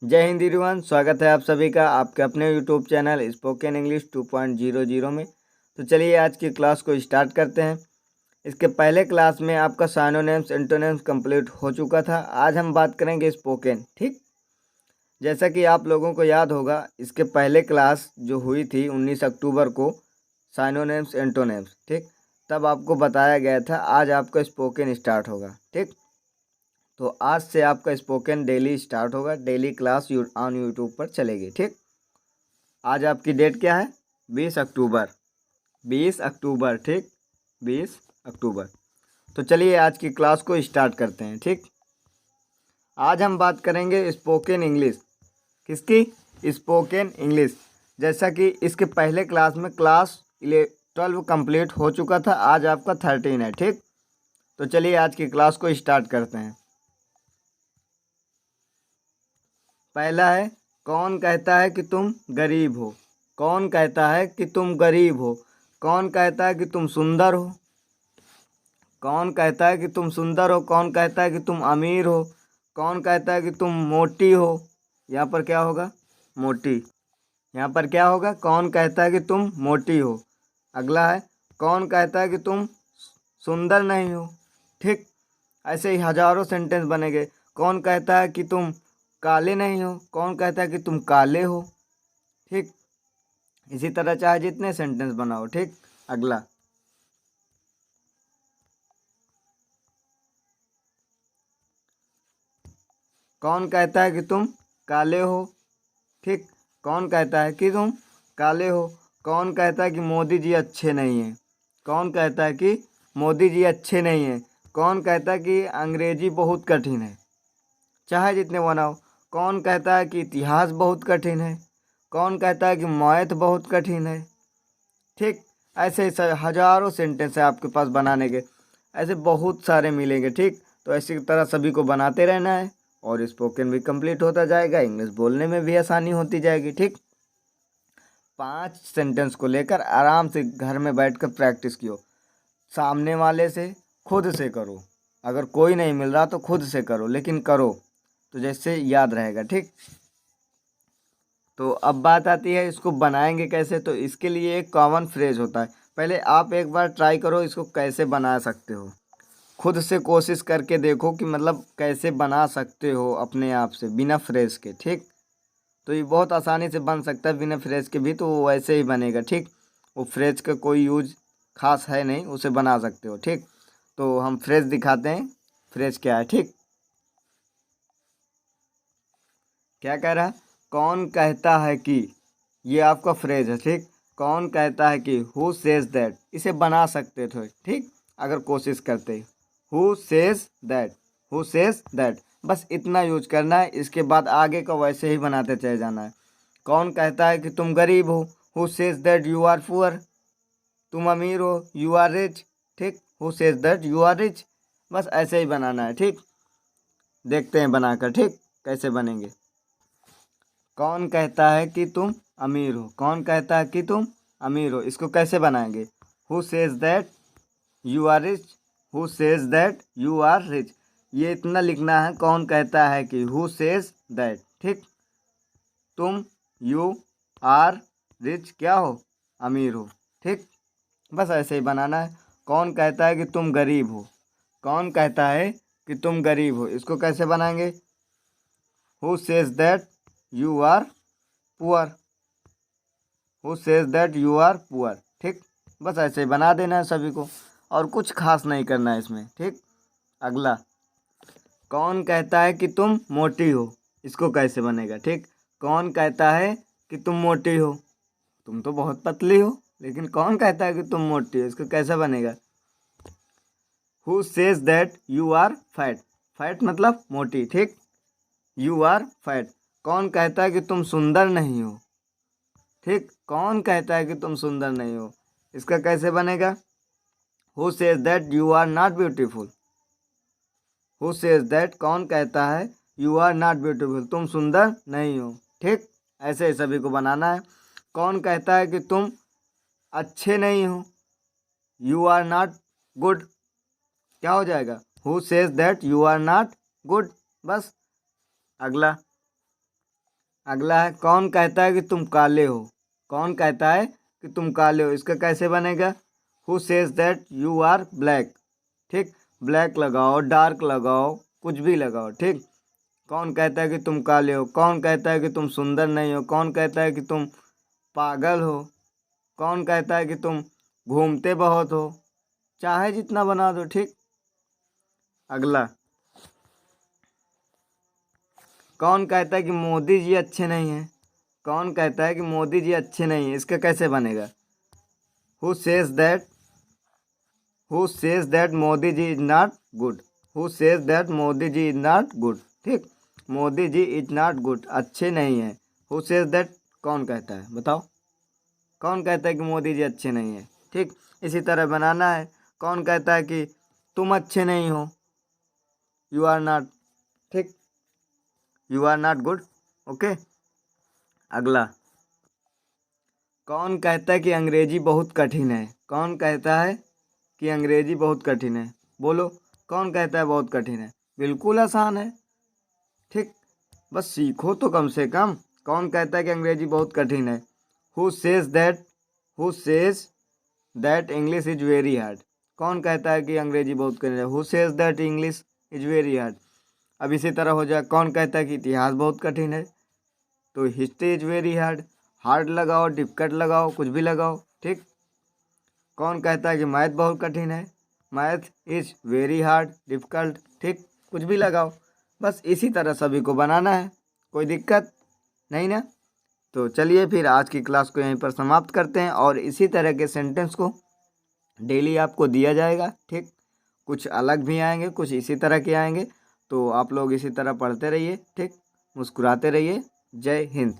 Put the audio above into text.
जय हिंद एवरीवन, स्वागत है आप सभी का आपके अपने यूट्यूब चैनल स्पोकन इंग्लिश 2.00 में। तो चलिए आज की क्लास को स्टार्ट करते हैं। इसके पहले क्लास में आपका साइनोनिम्स एंटोनिम्स कंप्लीट हो चुका था। आज हम बात करेंगे स्पोकन। ठीक, जैसा कि आप लोगों को याद होगा, इसके पहले क्लास जो हुई थी 19 अक्टूबर को, साइनोनिम्स एंटोनिम्स, ठीक, तब आपको बताया गया था आज आपका स्पोकन स्टार्ट होगा। ठीक, तो आज से आपका स्पोकन डेली स्टार्ट होगा, डेली क्लास ऑन यूट्यूब पर चलेगी। ठीक, आज आपकी डेट क्या है? 20 अक्टूबर। 20 अक्टूबर, ठीक, 20 अक्टूबर। तो चलिए आज की क्लास को स्टार्ट करते हैं। ठीक, आज हम बात करेंगे स्पोकन इंग्लिश। किसकी? Spoken English. जैसा कि इसके पहले क्लास में क्लास 12 कंप्लीट हो चुका था, आज आपका 13 है। ठीक, तो चलिए आज की क्लास को स्टार्ट करते हैं। पहला है, कौन कहता है कि तुम गरीब हो? कौन कहता है कि तुम गरीब हो? कौन कहता है कि तुम सुंदर हो? कौन कहता है कि तुम सुंदर हो? कौन कहता है कि तुम अमीर हो? कौन कहता है कि तुम मोटी हो? यहाँ पर क्या होगा? मोटी। यहाँ पर क्या होगा? कौन कहता है कि तुम मोटी हो? अगला है, कौन कहता है कि तुम सुंदर नहीं हो? ठीक, ऐसे ही हजारों सेंटेंस बनेंगे। कौन कहता है कि तुम काले नहीं हो? कौन कहता है कि तुम काले हो? ठीक, इसी तरह चाहे जितने सेंटेंस बनाओ। ठीक, अगला, कौन कहता है कि तुम काले हो? ठीक, कौन कहता है कि तुम काले हो? कौन कहता है कि मोदी जी अच्छे नहीं हैं? कौन कहता है कि मोदी जी अच्छे नहीं हैं? कौन कहता है कि अंग्रेजी बहुत कठिन है? चाहे जितने बनाओ। कौन कहता है कि इतिहास बहुत कठिन है? कौन कहता है कि मैथ बहुत कठिन है? ठीक, ऐसे ही हजारों सेंटेंस है आपके पास बनाने के, ऐसे बहुत सारे मिलेंगे। ठीक, तो ऐसी तरह सभी को बनाते रहना है और स्पोकन भी कंप्लीट होता जाएगा, इंग्लिश बोलने में भी आसानी होती जाएगी। ठीक, 5 सेंटेंस को लेकर आराम से घर में बैठकर प्रैक्टिस कियो। सामने वाले से, खुद से करो। अगर कोई नहीं मिल रहा तो खुद से करो, लेकिन करो तो जैसे याद रहेगा। ठीक, तो अब बात आती है इसको बनाएंगे कैसे। तो इसके लिए एक कॉमन फ्रेज होता है। पहले आप एक बार ट्राई करो इसको कैसे बना सकते हो, खुद से कोशिश करके देखो कि मतलब कैसे बना सकते हो अपने आप से बिना फ्रेज के। ठीक, तो ये बहुत आसानी से बन सकता है बिना फ्रेज के भी, तो वो वैसे ही बनेगा। ठीक, वो फ्रेज का कोई यूज खास है नहीं, उसे बना सकते हो। ठीक, तो हम फ्रेज दिखाते हैं, फ्रेज क्या है। ठीक, क्या कह रहा है? कौन कहता है कि, ये आपका फ्रेज है। ठीक, कौन कहता है कि, हु सेज दैट, इसे बना सकते थे। ठीक, अगर कोशिश करते, who says that, who says that, बस इतना यूज करना है। इसके बाद आगे का वैसे ही बनाते चले जाना है। कौन कहता है कि तुम गरीब हो? Who says that you are poor, तुम अमीर हो, यू आर रिच। ठीक, who says that you are rich, बस ऐसे ही बनाना है। ठीक, देखते हैं बनाकर। ठीक, कैसे बनेंगे। कौन कहता है कि तुम अमीर हो? कौन कहता है कि तुम अमीर हो? इसको कैसे बनाएंगे? Who says that you are rich, who says that you are rich, ये इतना लिखना है। कौन कहता है कि, हु सेज दैट, ठीक, तुम यू आर रिच क्या हो? अमीर हो। ठीक, बस ऐसे ही बनाना है। कौन कहता है कि तुम गरीब हो? कौन कहता है कि तुम गरीब हो? इसको कैसे बनाएंगे? Who says that you are poor, who says that you are poor. ठीक, बस ऐसे ही बना देना है सभी को, और कुछ खास नहीं करना है इसमें। ठीक, अगला, कौन कहता है कि तुम मोटी हो? इसको कैसे बनेगा? ठीक, कौन कहता है कि तुम मोटी हो? तुम तो बहुत पतली हो, लेकिन कौन कहता है कि तुम मोटी हो? इसको कैसे बनेगा? Who says that you are fat, fat मतलब मोटी। ठीक, यू आर फैट। कौन कहता है कि तुम सुंदर नहीं हो? ठीक, कौन कहता है कि तुम सुंदर नहीं हो? इसका कैसे बनेगा? Who says that you are not beautiful, who says that, कौन कहता है यू आर नॉट ब्यूटीफुल, तुम सुंदर नहीं हो। ठीक, ऐसे ही सभी को बनाना है। कौन कहता है कि तुम अच्छे नहीं हो? यू आर नॉट गुड, क्या हो जाएगा? Who says that you are not good, बस। अगला, अगला है कौन कहता है कि तुम काले हो। कौन कहता है कि तुम काले हो, इसका कैसे बनेगा? Who says that you are black. ठीक, ब्लैक लगाओ, डार्क लगाओ, कुछ भी लगाओ। ठीक, कौन कहता है कि तुम काले हो? कौन कहता है कि तुम सुंदर नहीं हो? कौन कहता है कि तुम पागल हो? कौन कहता है कि तुम घूमते बहुत हो? चाहे जितना बना दो। ठीक, अगला कौन कहता है कि मोदी जी अच्छे नहीं हैं? कौन कहता है कि मोदी जी अच्छे नहीं हैं, इसका कैसे बनेगा? Who says that Modi ji is not good. Who says that Modi ji is not good. ठीक, Modi ji is not good, अच्छे नहीं हैं। हु सेज दैट कौन कहता है, बताओ? कौन कहता है कि मोदी जी अच्छे नहीं हैं? ठीक, इसी तरह बनाना है। कौन कहता है कि तुम अच्छे नहीं हो? You are not. ठीक, you are not good. Okay, अगला कौन कहता है कि अंग्रेजी बहुत कठिन है? कौन कहता है कि अंग्रेजी बहुत कठिन है? बोलो, कौन कहता है बहुत कठिन है? बिल्कुल आसान है। ठीक, बस सीखो तो कम से कम। कौन कहता है कि अंग्रेजी बहुत कठिन है? Who says that English is very hard. कौन कहता है कि अंग्रेजी बहुत कठिन है? Who says that English is very hard. अब इसी तरह हो जाए, कौन कहता है कि इतिहास बहुत कठिन है? तो history is very hard. Hard लगाओ, डिफिकल्ट लगाओ, कुछ भी लगाओ। ठीक, कौन कहता है कि मैथ बहुत कठिन है? Math is very hard, difficult. ठीक, कुछ भी लगाओ। बस इसी तरह सभी को बनाना है, कोई दिक्कत नहीं ना। तो चलिए फिर आज की क्लास को यहीं पर समाप्त करते हैं, और इसी तरह के सेंटेंस को डेली आपको दिया जाएगा। ठीक, कुछ अलग भी आएंगे, कुछ इसी तरह के आएंगे। तो आप लोग इसी तरह पढ़ते रहिए। ठीक, मुस्कुराते रहिए। जय हिंद।